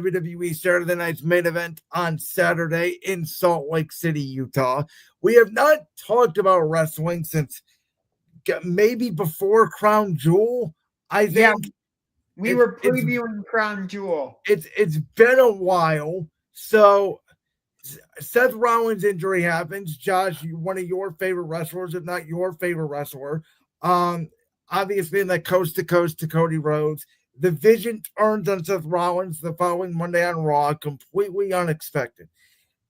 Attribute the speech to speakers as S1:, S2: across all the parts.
S1: WWE Saturday Night's main event on Saturday in Salt Lake City, Utah. We have not talked about wrestling since maybe before Crown Jewel, I
S2: Yeah,
S1: think.
S2: we were previewing Crown Jewel.
S1: It's been a while. So Seth Rollins' injury happens. Josh, one of your favorite wrestlers, if not your favorite wrestler. Obviously in that coast to coast to Cody Rhodes. The vision turns on Seth Rollins the following Monday on Raw, completely unexpected.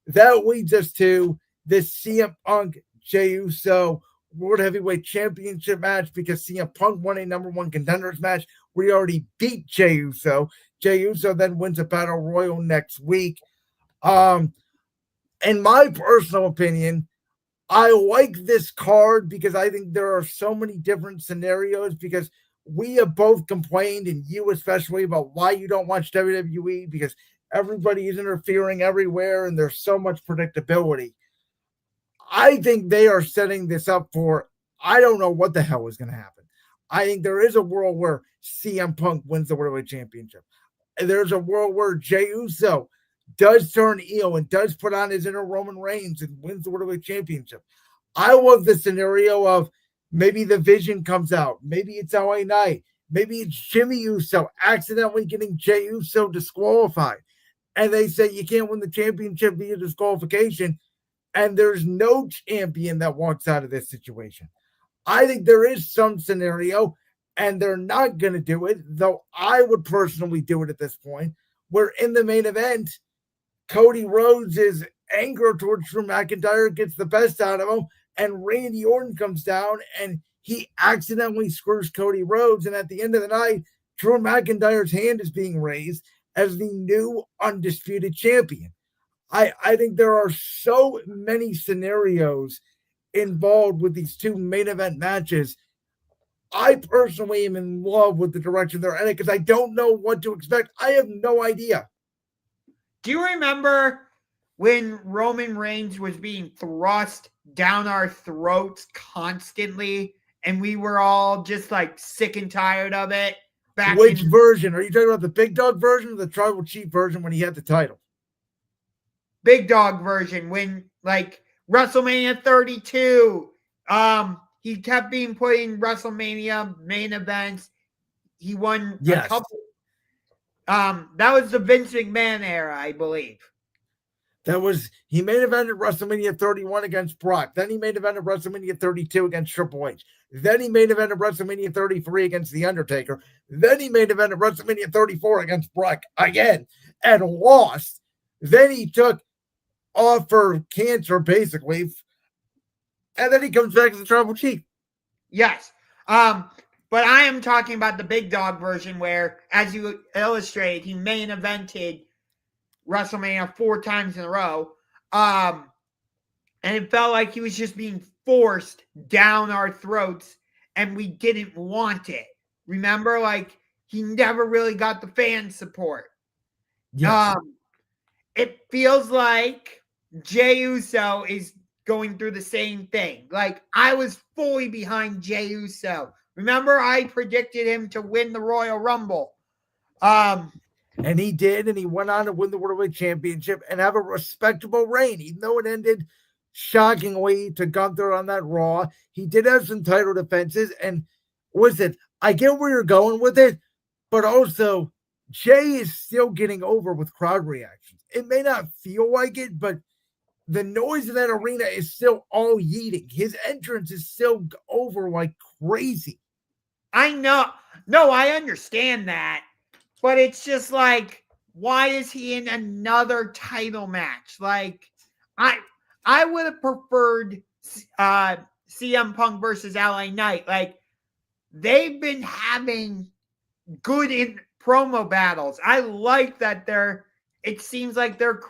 S1: That leads us to this CM Punk Jey Uso World Heavyweight Championship match because CM Punk won a number one contenders match. We already beat Jey Uso. Jey Uso then wins a battle royal next week. In my personal opinion, I like this card because I think there are so many different scenarios because we have both complained, and you especially, about why you don't watch WWE because everybody is interfering everywhere and there's so much predictability. I think they are setting this up for, I don't know what the hell is going to happen. I think there is a world where CM Punk wins the World Heavyweight Championship. There's a world where Jey Uso does turn heel and does put on his inner Roman Reigns and wins the World Heavyweight Championship. I love the scenario of maybe the Vision comes out. Maybe it's LA Knight. Maybe it's Jimmy Uso accidentally getting Jey Uso disqualified. And they say you can't win the championship via disqualification. And there's no champion that walks out of this situation. I think there is some scenario, and they're not going to do it, though I would personally do it at this point, where in the main event, Cody Rhodes' anger towards Drew McIntyre gets the best out of him, and Randy Orton comes down, and he accidentally screws Cody Rhodes, and at the end of the night, Drew McIntyre's hand is being raised as the new undisputed champion. I think there are so many scenarios involved with these two main event matches. I personally am in love with the direction they're in it because I don't know what to expect. I have no idea.
S2: Do you remember when Roman Reigns was being thrust down our throats constantly and we were all just like sick and tired of it?
S1: Which version? Are you talking about the Big Dog version or the Tribal Chief version when he had the title?
S2: Big Dog version, when like WrestleMania 32, he kept being put in WrestleMania main events. He won a couple. That was the Vince McMahon era, I believe.
S1: He main evented WrestleMania 31 against Brock. Then he main evented WrestleMania 32 against Triple H. Then he main evented WrestleMania 33 against The Undertaker. Then he main evented WrestleMania 34 against Brock again and lost. Then he took off for cancer, basically. And then he comes back as the Tribal Chief.
S2: Yes. But I am talking about the Big Dog version where, as you illustrated, he main evented WrestleMania 4 times in a row. And it felt like he was just being forced down our throats and we didn't want it. Remember? Like, he never really got the fan support.
S1: Yes.
S2: It feels like Jey Uso is going through the same thing. Like, I was fully behind Jey Uso. Remember, I predicted him to win the Royal Rumble.
S1: And he did, and he went on to win the World Heavyweight Championship and have a respectable reign, even though it ended shockingly to Gunther on that Raw. He did have some title defenses, and listen, I get where you're going with it, but also Jey is still getting over with crowd reactions. It may not feel like it, but the noise in that arena is still all yeeting. His entrance is still over like crazy.
S2: I know. No, I understand that. But it's just like, why is he in another title match? Like, I would have preferred CM Punk versus LA Knight. Like, they've been having good in promo battles. I like that it seems like they're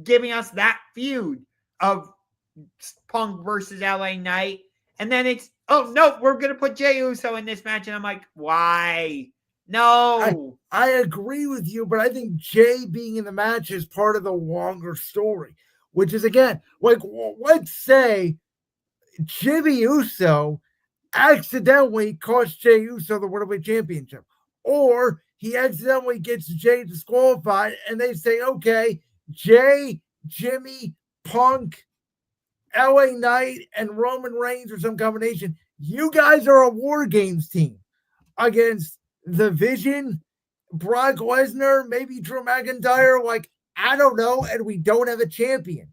S2: giving us that feud of Punk versus LA Knight. And then it's, oh, no, we're going to put Jey Uso in this match. And I'm like, why? No.
S1: I agree with you, but I think Jey being in the match is part of the longer story, which is, again, like, let's say Jimmy Uso accidentally cost Jey Uso the World Heavyweight Championship, or he accidentally gets Jay disqualified, and they say, okay, Jay, Jimmy, Punk, LA Knight, and Roman Reigns or some combination. You guys are a War Games team against The Vision, Brock Lesnar, maybe Drew McIntyre. Like, I don't know. And we don't have a champion.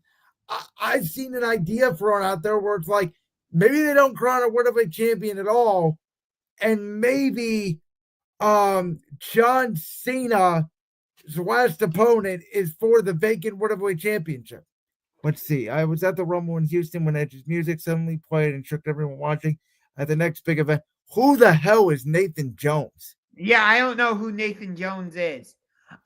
S1: I've seen an idea thrown out there where it's like, maybe they don't crown a World Heavyweight champion at all. And maybe John Cena's last opponent is for the vacant World Heavyweight Championship. Let's see. I was at the Rumble in Houston when Edge's music suddenly played and shook everyone watching at the next big event. Who the hell is Nathan Jones?
S2: Yeah, I don't know who Nathan Jones is.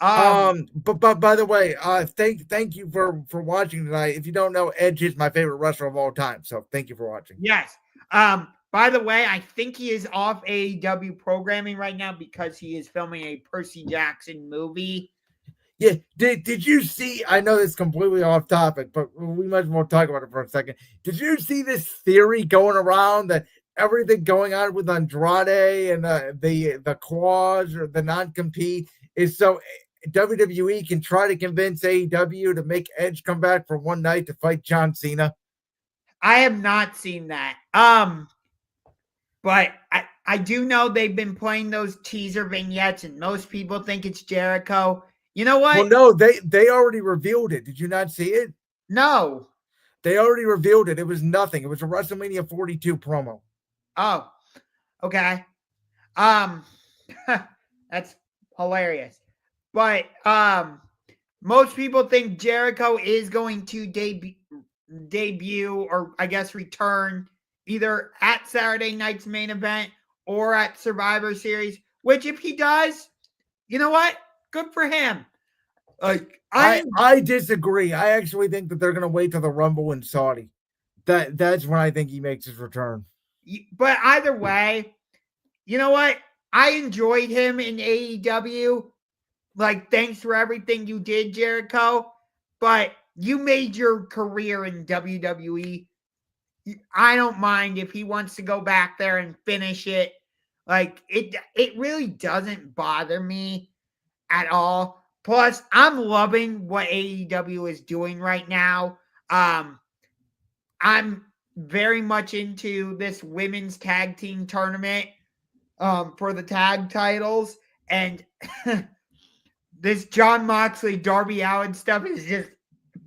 S1: But by the way, thank you for watching tonight. If you don't know, Edge is my favorite wrestler of all time. So thank you for watching.
S2: Yes. By the way, I think he is off AEW programming right now because he is filming a Percy Jackson movie.
S1: Yeah, did you see? I know it's completely off topic, but we might as well talk about it for a second. Did you see this theory going around that everything going on with Andrade and the clause or the non-compete is so WWE can try to convince AEW to make Edge come back for one night to fight John Cena?
S2: I have not seen that. But I do know they've been playing those teaser vignettes, and most people think it's Jericho. You know what?
S1: Well, no, they already revealed it. Did you not see it?
S2: No.
S1: They already revealed it. It was nothing. It was a WrestleMania 42 promo.
S2: Oh, okay. That's hilarious. But most people think Jericho is going to debut or I guess return either at Saturday night's main event or at Survivor Series, which if he does, you know what? Good for him. Like
S1: I disagree. I actually think that they're going to wait till the Rumble in Saudi. That's when I think he makes his return.
S2: But either way, you know what? I enjoyed him in AEW. Like, thanks for everything you did, Jericho. But you made your career in WWE. I don't mind if he wants to go back there and finish it. Like, it really doesn't bother me at all. Plus, I'm loving what AEW is doing right now. I'm very much into this women's tag team tournament for the tag titles. And this Jon Moxley, Darby Allin stuff is just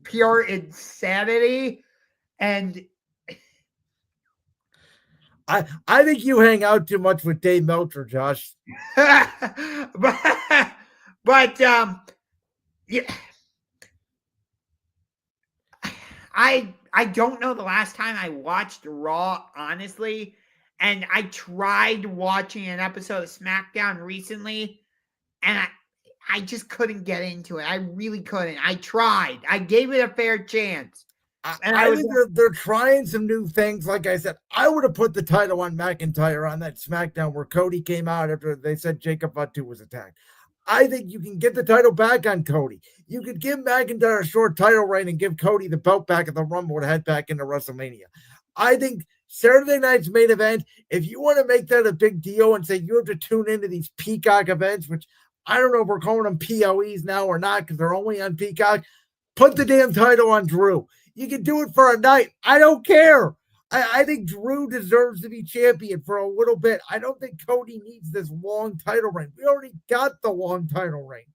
S2: pure insanity. And
S1: I think you hang out too much with Dave Meltzer, Josh.
S2: but yeah, I don't know the last time I watched Raw, honestly. And I tried watching an episode of SmackDown recently, and I just couldn't get into it. I really couldn't. I tried. I gave it a fair chance.
S1: And I think they're trying some new things. Like I said, I would have put the title on McIntyre on that SmackDown where Cody came out after they said Jacob Fatu was attacked. I think you can get the title back on Cody. You could give McIntyre a short title reign and give Cody the belt back at the Rumble to head back into WrestleMania. I think Saturday night's main event, if you want to make that a big deal and say you have to tune into these Peacock events, which I don't know if we're calling them POEs now or not because they're only on Peacock, put the damn title on Drew. You can do it for a night. I don't care. I think Drew deserves to be champion for a little bit. I don't think Cody needs this long title reign. We already got the long title reign.